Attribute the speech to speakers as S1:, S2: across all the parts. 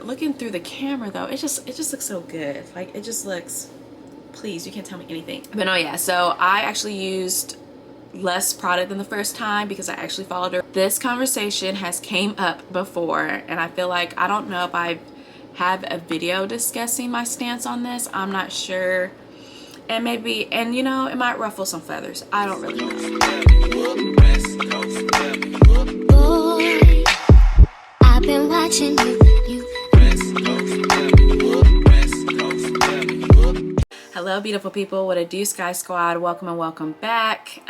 S1: looking through the camera though, it just looks so good. Like, it just looks, please, you can't tell me anything. But no, yeah, so I actually used less product than the first time because I actually followed her. This conversation has came up before, and I feel like, I don't know if I have a video discussing my stance on this. I'm not sure. And maybe, and you know, it might ruffle some feathers. I don't really know. Boy, I've been watching you. Hello, beautiful people. What a do, Sky Squad. Welcome and welcome back.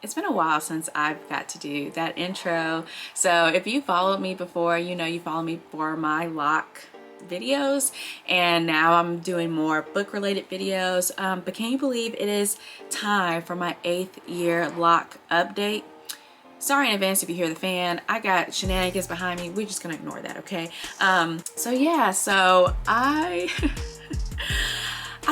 S1: It's been a while since I've got to do that intro. So if you followed me before, you know you follow me for my loc videos, and now I'm doing more book related videos. But can you believe it is time for my 8th year loc update? Sorry in advance if you hear the fan. I got shenanigans behind me. We're just gonna ignore that, okay? So yeah, so I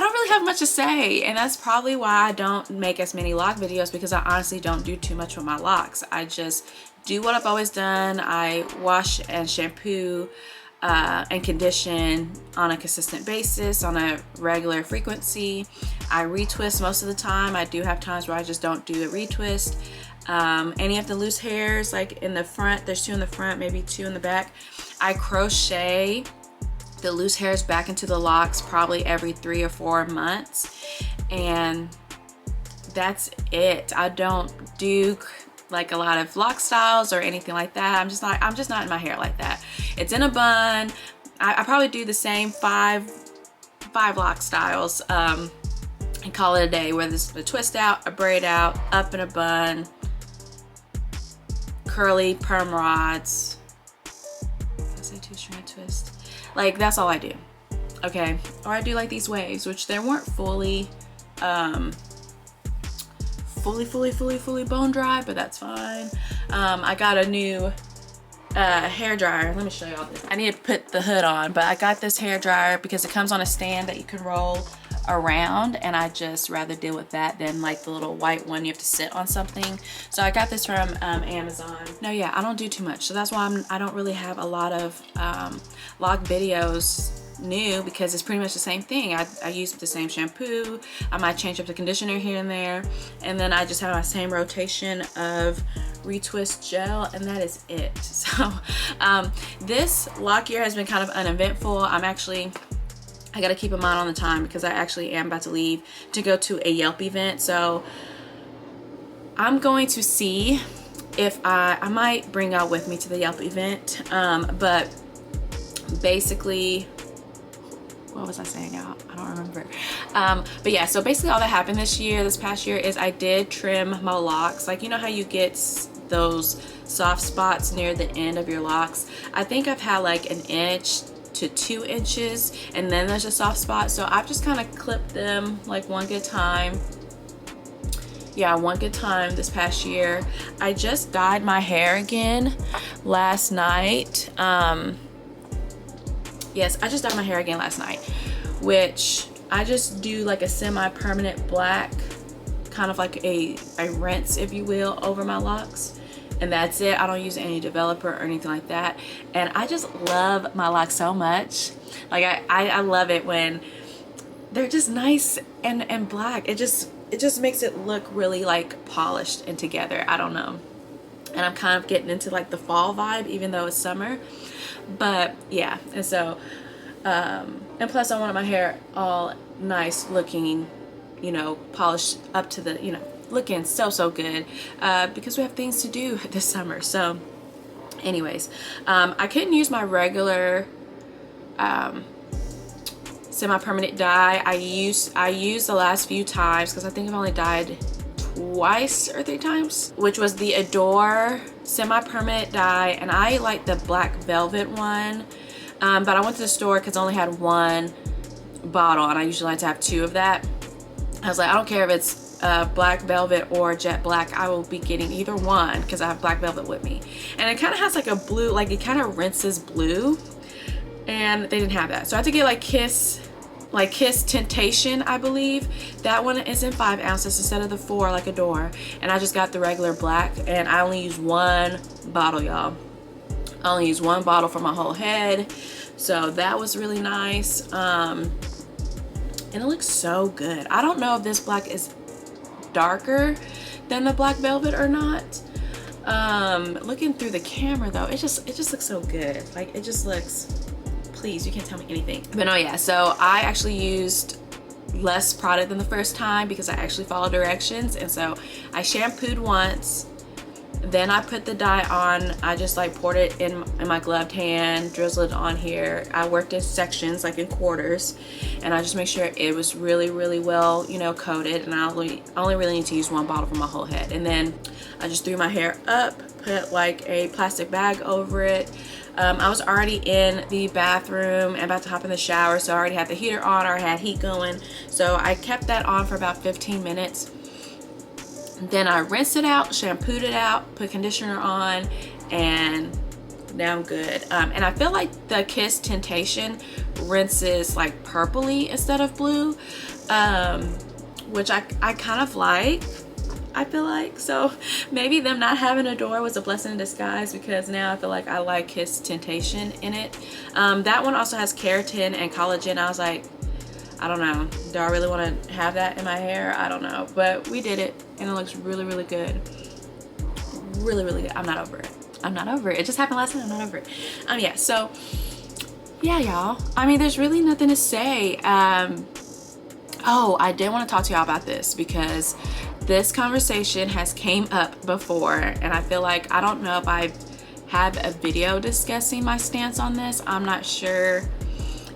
S1: don't really have much to say, and that's probably why I don't make as many loc videos, because I honestly don't do too much with my locks. I just do what I've always done. I wash and shampoo and condition on a consistent basis, on a regular frequency. I retwist most of the time. I do have times where I just don't do a retwist. Any of the loose hairs, like in the front, there's 2 in the front, maybe 2 in the back, I crochet the loose hairs back into the locks probably every 3 or 4 months, and that's it. I don't do like a lot of loc styles or anything like that. I'm just not in my hair like that. It's in a bun. I probably do the same five loc styles and call it a day, whether it's a twist out, a braid out, up in a bun, curly perm rods. Did I say 2-strand twist? Like, that's all I do, okay? Or I do like these waves, which they weren't fully bone dry, but that's fine. I got a new hair dryer. Let me show y'all this. I need to put the hood on, but I got this hair dryer because it comes on a stand that you can roll around, and I just rather deal with that than like the little white one you have to sit on something. So I got this from Amazon. No, yeah, I don't do too much, so that's why I don't really have a lot of loc videos new, because it's pretty much the same thing. I use the same shampoo. I might change up the conditioner here and there, and then I just have my same rotation of retwist gel, and that is it. So this loc year has been kind of uneventful. I gotta keep in mind on the time, because I actually am about to leave to go to a Yelp event. So I'm going to see if I might bring y'all with me to the Yelp event. But basically, what was I saying, y'all? I don't remember. But yeah, so basically all that happened this past year is I did trim my locks. Like, you know how you get those soft spots near the end of your locks? I think I've had like 1 inch to 2 inches, and then there's a soft spot. So I've just kind of clipped them like one good time. Yeah, one good time this past year. I just dyed my hair again last night. Yes, I just dyed my hair again last night, which I just do like a semi-permanent black, kind of like a rinse, if you will, over my locks. And that's it. I don't use any developer or anything like that. And I just love my locks so much. Like I love it when they're just nice and black. It just makes it look really like polished and together. I don't know. And I'm kind of getting into like the fall vibe, even though it's summer. But yeah, and so and plus I wanted my hair all nice looking, you know, polished up to the, you know, looking so good, because we have things to do this summer. So anyways, I couldn't use my regular semi-permanent dye. I used the last few times, because I think I've only dyed 2 or 3 times, which was the Adore semi-permanent dye, and I like the black velvet one, but I went to the store because I only had 1 bottle, and I usually like to have 2 of that. I was like, I don't care if it's black velvet or jet black, I will be getting either one, because I have black velvet with me. And it kind of has like a blue, like it kind of rinses blue, and they didn't have that. So I had to get like Kiss Temptation, I believe. That one is in 5 ounces instead of the 4 like Adore. And I just got the regular black, and I only use 1 bottle, y'all. I only use 1 bottle for my whole head. So that was really nice. And it looks so good. I don't know if this black is darker than the black velvet or not. Looking through the camera though, it just looks so good. Like it just looks, please, you can't tell me anything. But no, yeah, so I actually used less product than the first time because I actually followed directions. And so I shampooed once, then I put the dye on. I just like poured it in my gloved hand, drizzled it on here. I worked in sections, like in quarters, and I just make sure it was really, really well, you know, coated. And I only really need to use one bottle for my whole head. And then I just threw my hair up, put like a plastic bag over it. I was already in the bathroom and about to hop in the shower, so I already had the heater on, or had heat going. So I kept that on for about 15 minutes. Then I rinsed it out, shampooed it out, put conditioner on, and now I'm good. And I feel like the Kiss Temptation rinses like purpley instead of blue, which I kind of like, I feel like. So maybe them not having a door was a blessing in disguise, because now I feel like I like Kiss Temptation in it. That one also has keratin and collagen. I was like, I don't know, do I really want to have that in my hair? I don't know, but we did it and it looks really, really good. Really, really good. I'm not over it. I'm not over it. It just happened last night. I'm not over it. Yeah, so yeah, y'all. I mean, there's really nothing to say. Oh, I did want to talk to y'all about this because this conversation has came up before, and I feel like, I don't know if I have a video discussing my stance on this. I'm not sure.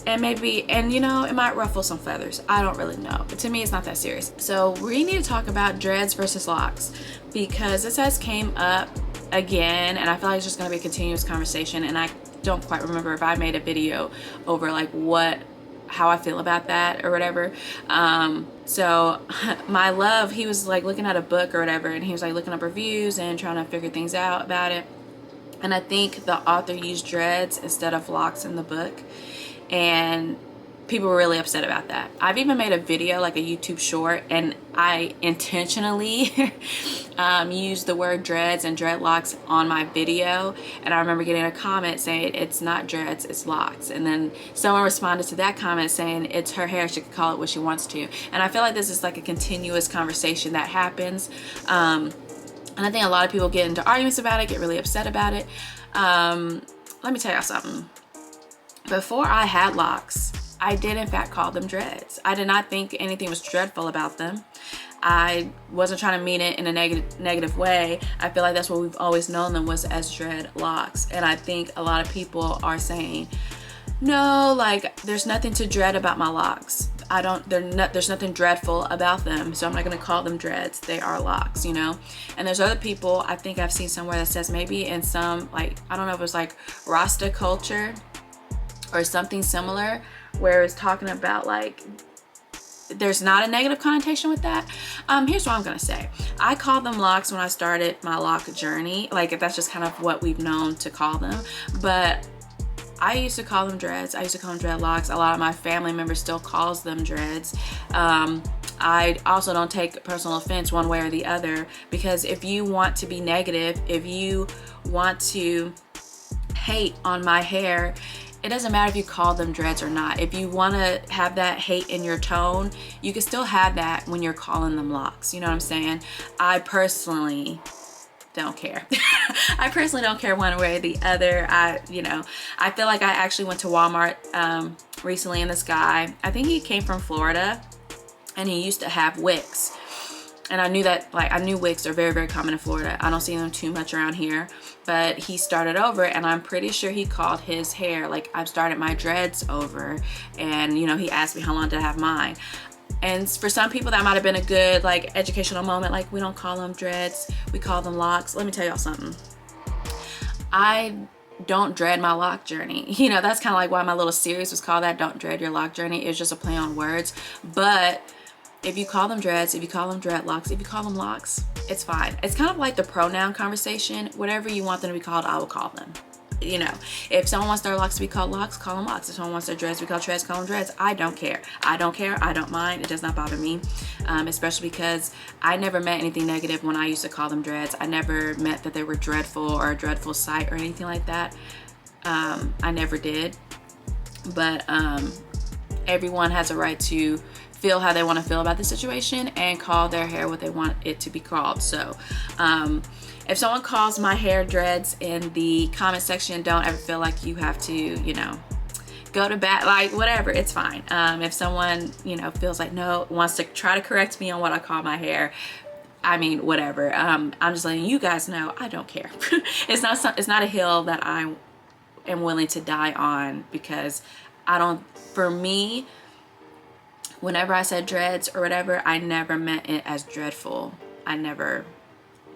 S1: And maybe, and you know, it might ruffle some feathers. I don't really know. But to me, it's not that serious. So we need to talk about dreads versus locks, because this has came up again, and I feel like it's just going to be a continuous conversation. And I don't quite remember if I made a video over like how I feel about that or whatever. So my love, he was like looking at a book or whatever, and he was like looking up reviews and trying to figure things out about it. And I think the author used dreads instead of locks in the book, and people were really upset about that. I've even made a video, like a YouTube short, and I intentionally used the word dreads and dreadlocks on my video, and I remember getting a comment saying it's not dreads, it's locks. And then someone responded to that comment saying it's her hair, she can call it what she wants to. And I feel like this is like a continuous conversation that happens, and I think a lot of people get into arguments about it, get really upset about it. Let me tell y'all something. Before I had locks, I did in fact call them dreads. I did not think anything was dreadful about them. I wasn't trying to mean it in a negative way. I feel like that's what we've always known them was as dreadlocks. And I think a lot of people are saying, no, like there's nothing to dread about my locks. There's nothing dreadful about them, so I'm not gonna call them dreads. They are locks, you know? And there's other people, I think I've seen somewhere that says maybe in some, like, I don't know if it was like Rasta culture or something similar, where it's talking about like there's not a negative connotation with that. Here's what I'm gonna say. I called them locks when I started my lock journey. Like, that's just kind of what we've known to call them. But I used to call them dreads. I used to call them dreadlocks. A lot of my family members still calls them dreads. I also don't take personal offense one way or the other, because if you want to be negative, if you want to hate on my hair, it doesn't matter if you call them dreads or not. If you want to have that hate in your tone, you can still have that when you're calling them locks. You know what I'm saying? I personally don't care. I personally don't care one way or the other. I feel like I actually went to Walmart recently, and this guy, I think he came from Florida, and he used to have wigs. And I knew that, like, I knew wigs are very, very common in Florida. I don't see them too much around here. But he started over, and I'm pretty sure he called his hair, like, I've started my dreads over. And, you know, he asked me how long did I have mine. And for some people that might have been a good, like, educational moment. Like, we don't call them dreads, we call them locks. Let me tell y'all something. I don't dread my lock journey. You know, that's kind of like why my little series was called that, Don't Dread Your Lock Journey. It was just a play on words. But if you call them dreads, if you call them dreadlocks, if you call them locks, it's fine. It's kind of like the pronoun conversation. Whatever you want them to be called, I will call them. You know, if someone wants their locks to be called locks, call them locks. If someone wants their dreads to be called dreads, call them dreads. I don't care. I don't care. I don't mind. It does not bother me, especially because I never meant anything negative when I used to call them dreads. I never meant that they were dreadful or a dreadful sight or anything like that. I never did. but everyone has a right to feel how they want to feel about the situation and call their hair what they want it to be called. So if someone calls my hair dreads in the comment section, don't ever feel like you have to, you know, go to bat, like whatever, it's fine. If someone, you know, feels like no, wants to try to correct me on what I call my hair, I mean, whatever. I'm just letting you guys know I don't care. It's not a hill that I am willing to die on, because I don't, for me, whenever I said dreads or whatever, I never meant it as dreadful. I never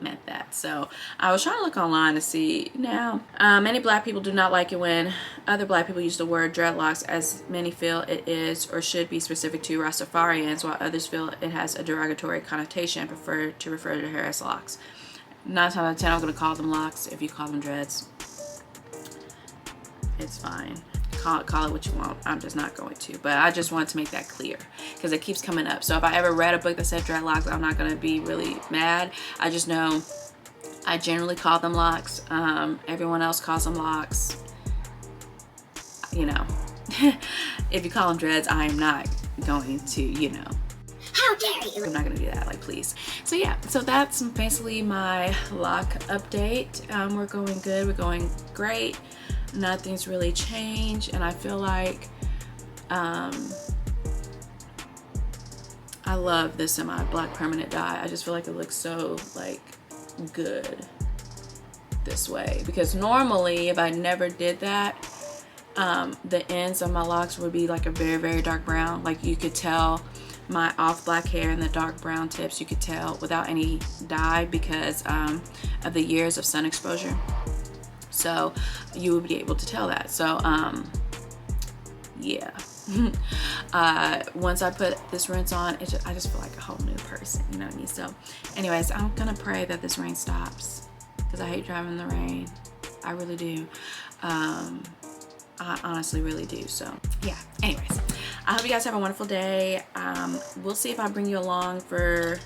S1: meant that. So I was trying to look online to see. Now many black people do not like it when other black people use the word dreadlocks, as many feel it is or should be specific to Rastafarians, while others feel it has a derogatory connotation and prefer to refer to their hair as locks. 9 times out of 10 I'm going to call them locks. If you call them dreads, it's fine. Call it what you want. I'm just not going to, but I just wanted to make that clear because it keeps coming up. So if I ever read a book that said dreadlocks, I'm not going to be really mad. I just know I generally call them locks. Everyone else calls them locks. You know, if you call them dreads, I am not going to, you know. How dare you? I'm not gonna do that, like, please. So yeah, so that's basically my lock update. We're going good, we're going great. Nothing's really changed, and I feel like I love this semi-black permanent dye. I just feel like it looks so like good this way, because normally if I never did that, the ends of my locks would be like a very, very dark brown. Like you could tell my off black hair and the dark brown tips, you could tell without any dye because of the years of sun exposure. So you would be able to tell that. So yeah. Once I put this rinse on, I just feel like a whole new person, you know what I mean? So anyways, I'm gonna pray that this rain stops because I hate driving in the rain. I really do. I honestly really do. So yeah, anyways, I hope you guys have a wonderful day. We'll see if I bring you along for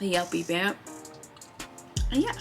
S1: the Yelp event. And yeah.